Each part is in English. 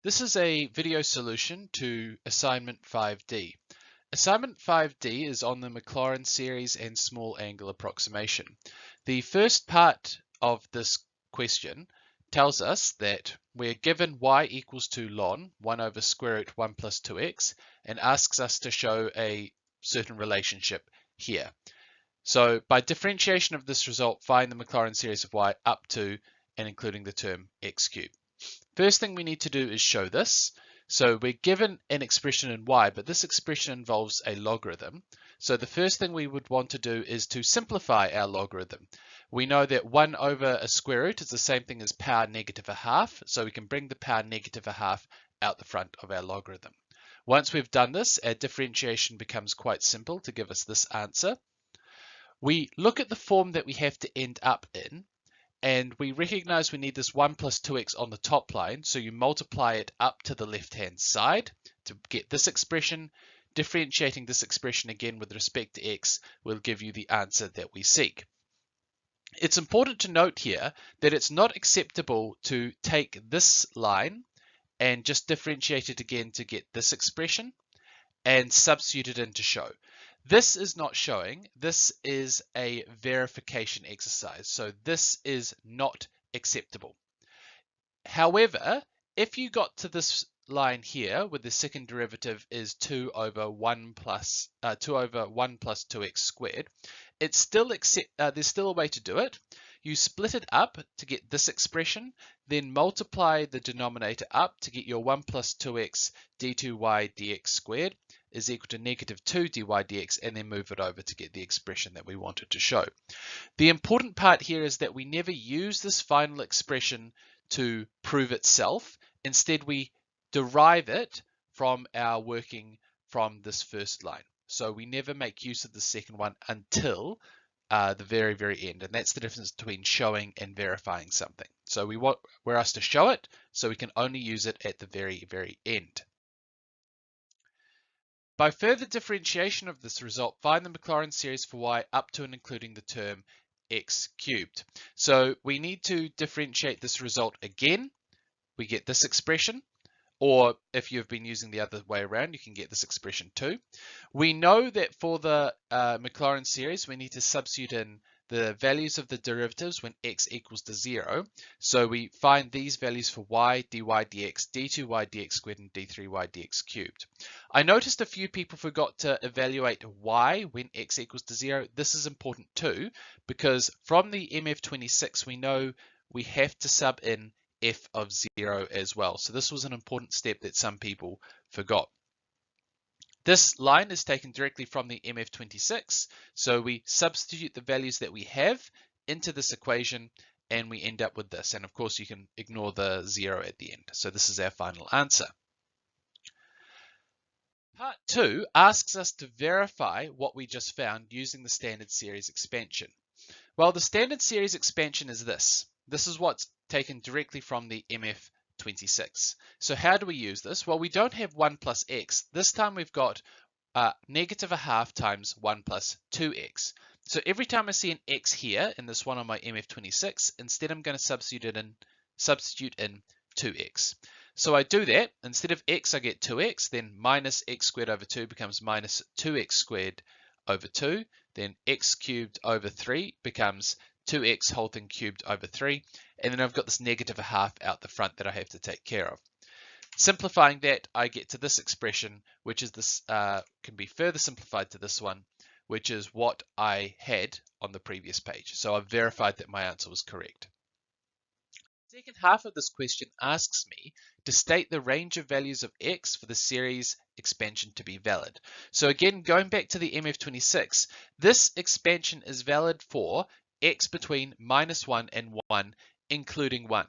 This is a video solution to Assignment 5D. Assignment 5D is on the Maclaurin series and small angle approximation. The first part of this question tells us that we're given y equals to ln 1 over square root 1 plus 2x and asks us to show a certain relationship here. So by differentiation of this result, find the Maclaurin series of y up to and including the term x cubed. First thing we need to do is show this. So we're given an expression in y, but this expression involves a logarithm. So the first thing we would want to do is to simplify our logarithm. We know that 1 over a square root is the same thing as power negative a half, so we can bring the power negative a half out the front of our logarithm. Once we've done this, our differentiation becomes quite simple to give us this answer. We look at the form that we have to end up in, and we recognize we need this 1 plus 2x on the top line, so you multiply it up to the left-hand side to get this expression. Differentiating this expression again with respect to x will give you the answer that we seek. It's important to note here that it's not acceptable to take this line and just differentiate it again to get this expression and substitute it in to show. This is not showing, this is a verification exercise, so this is not acceptable. However, if you got to this line here where the second derivative is 2 over 1 plus 2x squared, it's still there's still a way to do it. You split it up to get this expression, then multiply the denominator up to get your 1 plus 2x d2y dx squared is equal to negative 2 dy dx, and then move it over to get the expression that we wanted to show. The important part here is that we never use this final expression to prove itself. Instead, we derive it from our working from this first line. So we never make use of the second one until the very, very end. And that's the difference between showing and verifying something. So we're asked to show it, so we can only use it at the very, very end. By further differentiation of this result, find the Maclaurin series for y up to and including the term x cubed. So we need to differentiate this result again. We get this expression, or if you've been using the other way around, you can get this expression too. We know that for the Maclaurin series, we need to substitute in the values of the derivatives when x equals to 0. So we find these values for y, dy dx, d2y dx squared, and d3y dx cubed. I noticed a few people forgot to evaluate y when x equals to 0. This is important too, because from the MF26, we know we have to sub in f of 0 as well. So this was an important step that some people forgot. This line is taken directly from the MF26, so we substitute the values that we have into this equation and we end up with this. And of course you can ignore the 0 at the end. So this is our final answer. Part 2 asks us to verify what we just found using the standard series expansion. Well, the standard series expansion is this. This is what's taken directly from the MF26. So how do we use this? Well, we don't have 1 plus x. This time we've got negative a half times 1 plus 2x. So every time I see an x here in this one on my MF26, instead I'm going to substitute in 2x. So I do that. Instead of x, I get 2x. Then minus x squared over 2 becomes minus 2x squared over 2. Then x cubed over 3 becomes 2x whole thing cubed over 3, and then I've got this negative a half out the front that I have to take care of. Simplifying that, I get to this expression, which is this can be further simplified to this one, which is what I had on the previous page. So I've verified that my answer was correct. The second half of this question asks me to state the range of values of x for the series expansion to be valid. So again, going back to the MF26, this expansion is valid for x between -1 and 1, including 1.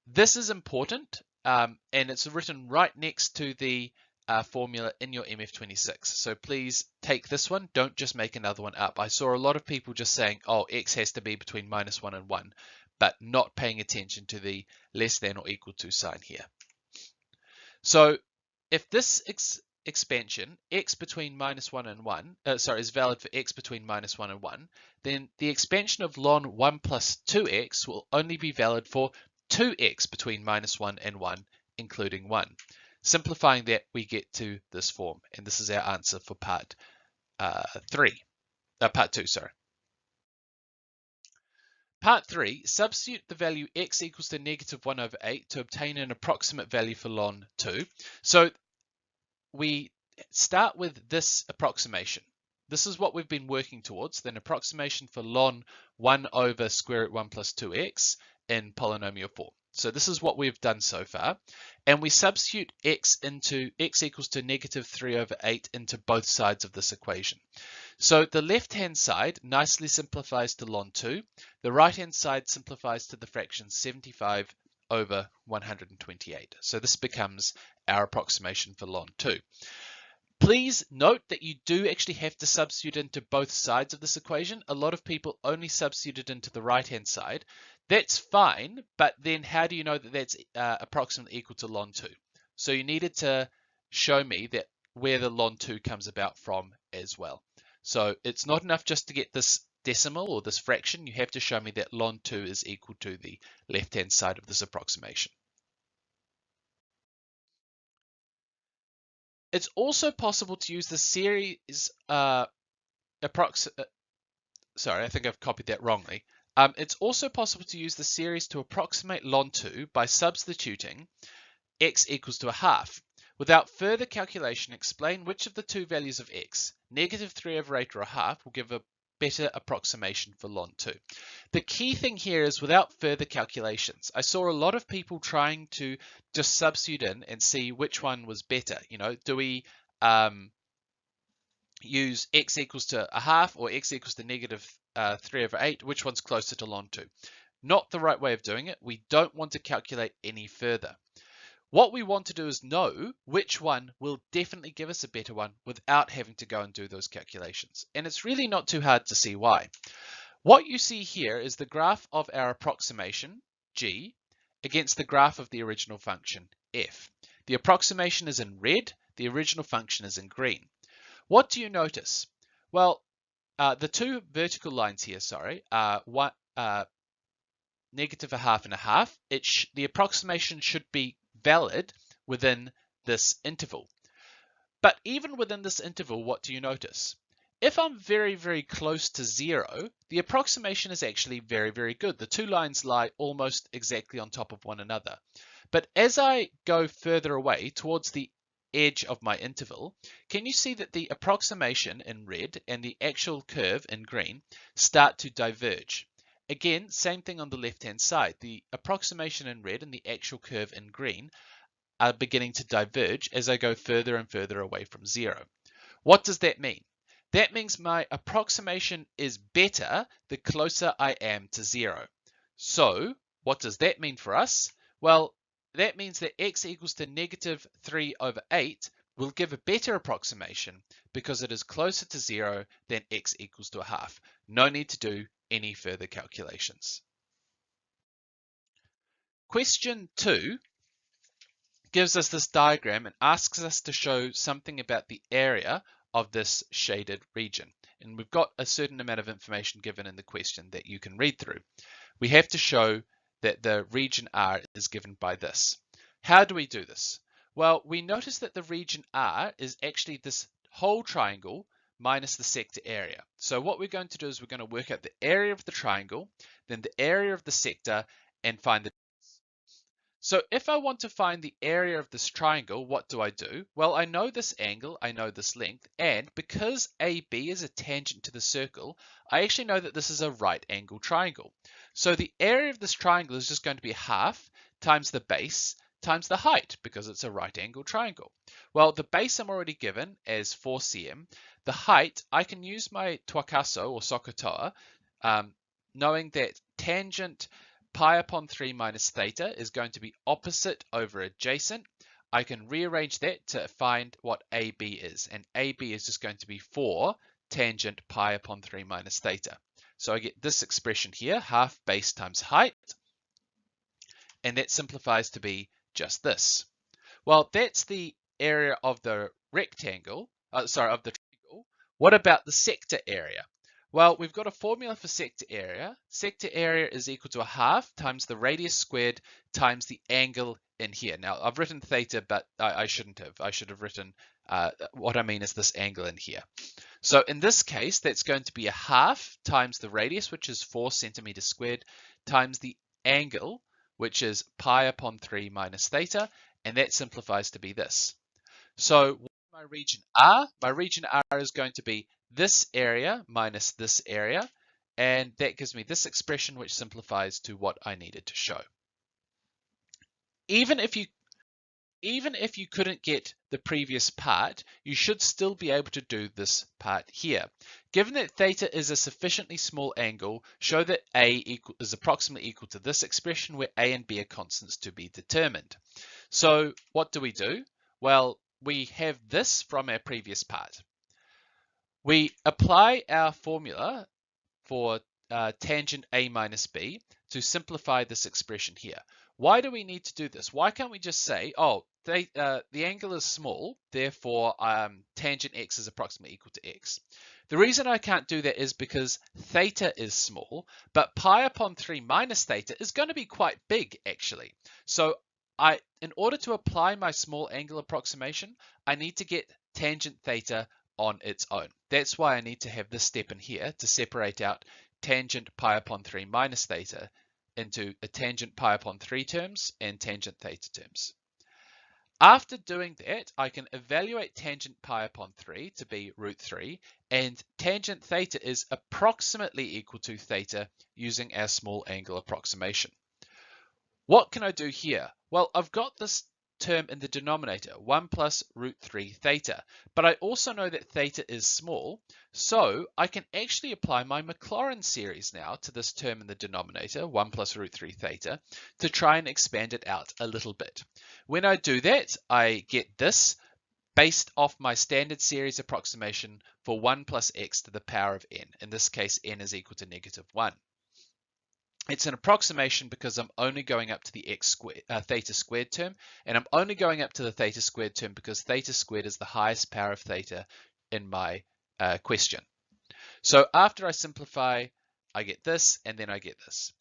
This is important, and it's written right next to the formula in your MF26. So please take this one, don't just make another one up. I saw a lot of people just saying, oh, x has to be between -1 and 1, but not paying attention to the less than or equal to sign here. So if this expansion x between -1 and 1 is valid for x between -1 and 1, then the expansion of ln 1 plus 2x will only be valid for 2x between -1 and 1, including 1. Simplifying that, we get to this form, and this is our answer for part 2, sorry. Part 3, substitute the value x equals to -1/8 to obtain an approximate value for ln 2. So we start with this approximation. This is what we've been working towards, an approximation for ln 1 over square root 1 plus 2x in polynomial form. So this is what we've done so far. And we substitute x equals to -3/8 into both sides of this equation. So the left-hand side nicely simplifies to ln 2. The right-hand side simplifies to the fraction 75 over 128. So this becomes our approximation for ln 2. Please note that you do actually have to substitute into both sides of this equation. A lot of people only substitute it into the right-hand side. That's fine, but then how do you know that that's approximately equal to ln 2? So you needed to show me that where the ln 2 comes about from as well. So it's not enough just to get this decimal or this fraction. You have to show me that ln 2 is equal to the left-hand side of this approximation. It's also possible to use the series sorry, I think I've copied that wrongly. It's also possible to use the series to approximate ln 2 by substituting x equals to a half. Without further calculation, explain which of the two values of x, -3/8 or a half, will give a better approximation for ln 2. The key thing here is without further calculations. I saw a lot of people trying to just substitute in and see which one was better. You know, do we use x equals to a half or x equals to -3/8? Which one's closer to ln 2? Not the right way of doing it. We don't want to calculate any further. What we want to do is know which one will definitely give us a better one without having to go and do those calculations. And it's really not too hard to see why. What you see here is the graph of our approximation, g, against the graph of the original function, f. The approximation is in red, the original function is in green. What do you notice? Well, the two vertical lines here, sorry, are -1/2 and a half. The approximation should be valid within this interval. But even within this interval, what do you notice? If I'm very, very close to 0, the approximation is actually very, very good. The two lines lie almost exactly on top of one another. But as I go further away towards the edge of my interval, can you see that the approximation in red and the actual curve in green start to diverge? Again, same thing on the left-hand side. The approximation in red and the actual curve in green are beginning to diverge as I go further and further away from 0. What does that mean? That means my approximation is better the closer I am to 0. So what does that mean for us? Well, that means that x equals to -3/8 will give a better approximation because it is closer to 0 than x equals to a half. No need to do any further calculations. Question 2 gives us this diagram and asks us to show something about the area of this shaded region. And we've got a certain amount of information given in the question that you can read through. We have to show that the region R is given by this. How do we do this? Well, we notice that the region R is actually this whole triangle minus the sector area. So what we're going to do is we're going to work out the area of the triangle, then the area of the sector, and find the difference. So if I want to find the area of this triangle, what do I do? Well, I know this angle, I know this length, and because AB is a tangent to the circle, I actually know that this is a right angle triangle. So the area of this triangle is just going to be half times the base times the height, because it's a right angle triangle. Well, the base I'm already given as 4 cm. The height, I can use my tuakaso or sokotoa, knowing that tangent pi upon 3 minus theta is going to be opposite over adjacent. I can rearrange that to find what AB is, and AB is just going to be 4 tangent pi upon 3 minus theta. So I get this expression here, half base times height, and that simplifies to be just this. Well, that's the area of the rectangle, of the triangle. What about the sector area? Well, we've got a formula for sector area. Sector area is equal to a half times the radius squared times the angle in here. Now, I've written theta, but I shouldn't have. I should have written, what I mean is this angle in here. So in this case, that's going to be a half times the radius, which is 4 centimeters squared, times the angle, which is pi upon 3 minus theta, and that simplifies to be this. So what is my region R? My region R is going to be this area minus this area, and that gives me this expression, which simplifies to what I needed to show. Even if you couldn't get the previous part, you should still be able to do this part here. Given that theta is a sufficiently small angle, show that A is approximately equal to this expression where A and B are constants to be determined. So what do? Well, we have this from our previous part. We apply our formula for tangent A minus B to simplify this expression here. Why do we need to do this? Why can't we just say, oh, the angle is small, therefore tangent x is approximately equal to x? The reason I can't do that is because theta is small, but pi upon 3 minus theta is going to be quite big, actually. So in order to apply my small angle approximation, I need to get tangent theta on its own. That's why I need to have this step in here to separate out tangent pi upon 3 minus theta into a tangent pi upon 3 terms and tangent theta terms. After doing that, I can evaluate tangent pi upon 3 to be root 3, and tangent theta is approximately equal to theta using our small angle approximation. What can I do here? Well, I've got this term in the denominator, 1 plus root 3 theta, but I also know that theta is small, so I can actually apply my Maclaurin series now to this term in the denominator, 1 plus root 3 theta, to try and expand it out a little bit. When I do that, I get this based off my standard series approximation for 1 plus x to the power of n. In this case, n is equal to -1. It's an approximation because I'm only going up to the theta squared term, and I'm only going up to the theta squared term because theta squared is the highest power of theta in my question. So after I simplify, I get this, and then I get this.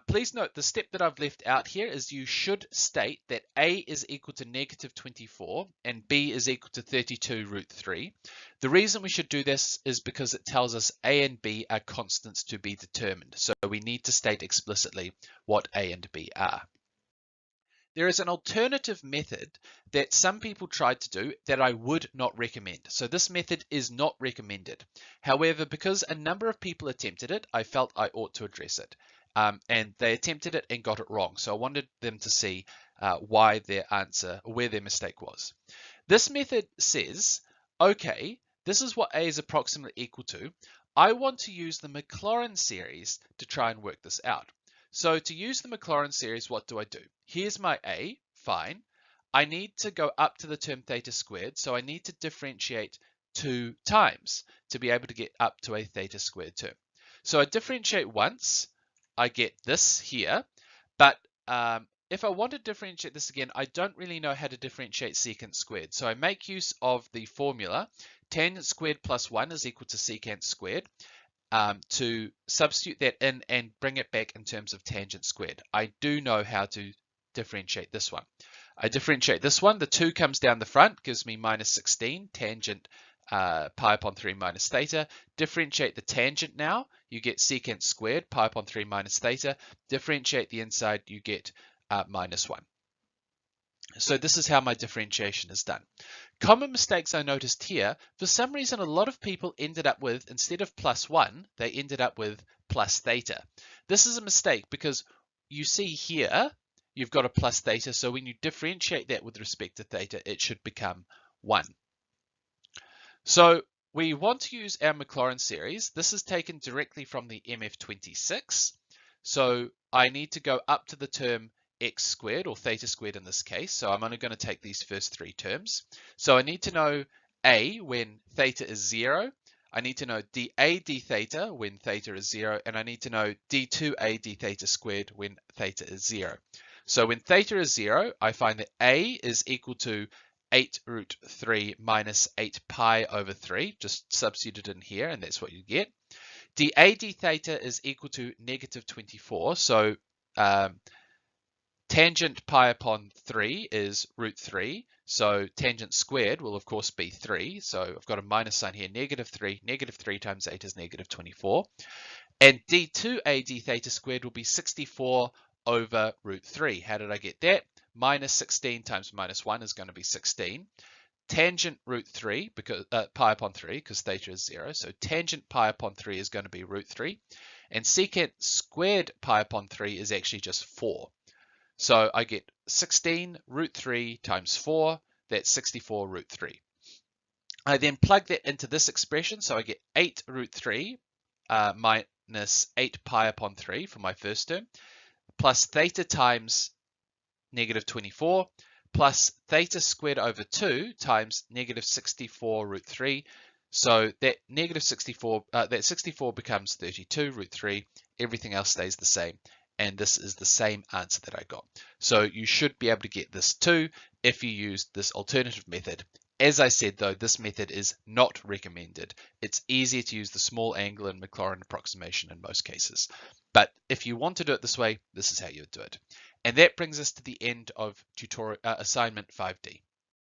Please note the step that I've left out here is you should state that A is equal to -24 and B is equal to 32 root 3. The reason we should do this is because it tells us A and B are constants to be determined. So we need to state explicitly what A and B are. There is an alternative method that some people tried to do that I would not recommend. So this method is not recommended. However, because a number of people attempted it, I felt I ought to address it. And they attempted it and got it wrong. So I wanted them to see why their answer, or where their mistake was. This method says, okay, this is what A is approximately equal to. I want to use the Maclaurin series to try and work this out. So to use the Maclaurin series, what do? Here's my A, fine. I need to go up to the term theta squared, so I need to differentiate 2 times to be able to get up to a theta squared term. So I differentiate once, I get this here, but if I want to differentiate this again, I don't really know how to differentiate secant squared. So I make use of the formula tangent squared plus 1 is equal to secant squared to substitute that in and bring it back in terms of tangent squared. I do know how to differentiate this one. I differentiate this one, the 2 comes down the front, gives me -16 tangent pi upon 3 minus theta. Differentiate the tangent now, you get secant squared pi upon 3 minus theta. Differentiate the inside, you get -1. So this is how my differentiation is done. Common mistakes I noticed here, for some reason a lot of people ended up with, instead of +1, they ended up with plus theta. This is a mistake because you see here, you've got a plus theta, so when you differentiate that with respect to theta, it should become 1. So we want to use our Maclaurin series. This is taken directly from the MF26. So I need to go up to the term x squared, or theta squared in this case. So I'm only going to take these first 3 terms. So I need to know A when theta is 0. I need to know dA d theta when theta is 0. And I need to know d2A d theta squared when theta is 0. So when theta is 0, I find that A is equal to 8 root 3 minus 8 pi over 3. Just substitute it in here, and that's what you get. dA d theta is equal to negative 24. So tangent pi upon 3 is root 3. So tangent squared will, of course, be 3. So I've got a minus sign here, negative 3. Negative 3 times 8 is negative 24. And d2a d theta squared will be 64 over root 3. How did I get that? Minus 16 times minus 1 is going to be 16. Tangent root 3, because pi upon 3, because theta is 0. So tangent pi upon 3 is going to be root 3. And secant squared pi upon 3 is actually just 4. So I get 16 root 3 times 4. That's 64 root 3. I then plug that into this expression. So I get 8 root 3 minus 8 pi upon 3 for my first term, plus theta times negative 24, plus theta squared over 2 times negative 64 root 3. So that negative 64, that 64 becomes 32 root 3. Everything else stays the same. And this is the same answer that I got. So you should be able to get this too if you use this alternative method. As I said, though, this method is not recommended. It's easier to use the small angle and Maclaurin approximation in most cases. But if you want to do it this way, this is how you would do it. And that brings us to the end of tutorial assignment 5D.